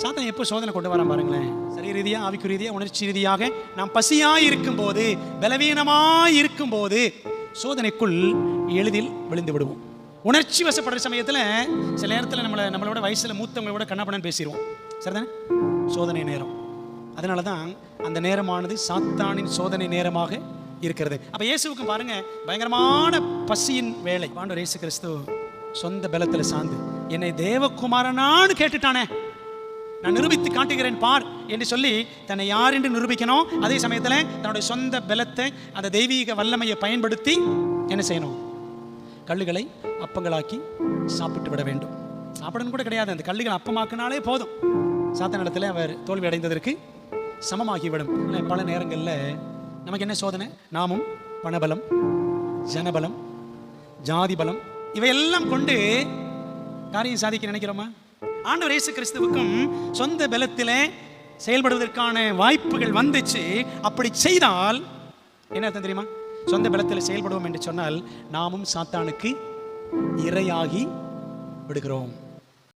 சாத்தான் எப்போ சோதனை கொண்டு வரான் பாருங்களேன். சரீர ரீதியாக, ஆவிக்கு ரீதியாக, உணர்ச்சி ரீதியாக நாம் பசியாய் இருக்கும் போது, பலவீனமாய் இருக்கும் போது சோதனைக்குள் எளிதில் விழுந்து விடுவோம். உணர்ச்சி வசப்படுற சமயத்தில் சில நேரத்தில் நம்மளோட வயசில் மூத்தவங்களோட கண்ணாபண்ணன் பேசிடுவோம். சரிதானே? சோதனை நேரம். அதனால தான் அந்த நேரமானது சாத்தானின் சோதனை நேரமாக இருக்கிறது. அப்போ இயேசுவுக்கும் பாருங்க, பயங்கரமான பசியின் வேலை. ஆண்டவர் இயேசு கிறிஸ்து சொந்த பலத்தில் சார்ந்து என்னை தேவகுமாரனான்னு கேட்டுட்டானே, நான் நிரூபித்து காட்டுகிறேன் பார் என்று சொல்லி தன்னை யார் என்று நிரூபிக்கணும். அதே சமயத்தில் தன்னுடைய சொந்த பலத்தை, அந்த தெய்வீக வல்லமையை பயன்படுத்தி என்ன செய்யணும்? கல்லுகளை அப்பங்களாக்கி சாப்பிட்டு விட வேண்டும். சாப்பிடணும் கூட கிடையாது, அந்த கல்லுகள் அப்பமாக்கினாலே போதும். சாத்தானிடத்தில் அவர் தோல்வி அடைந்ததற்கு சமமாகிவிடும். பல நேரங்களில் நமக்கு என்ன சோதனை? நாமும் பணபலம், ஜனபலம், ஜாதி பலம் இவையெல்லாம் கொண்டு காரியம் சாதிக்க நினைக்கிறோமா? ஆண்டவர் இயேசு கிறிஸ்துவுக்கும் சொந்த பலத்தில் செயல்படுவதற்கான வாய்ப்புகள் வந்துச்சு. அப்படி செய்தால் என்ன அர்த்தம் தெரியுமா? சொந்த பலத்தில் செயல்படுவோம் என்று சொன்னால் நாமும் சாத்தானுக்கு இரையாகி விடுகிறோம்.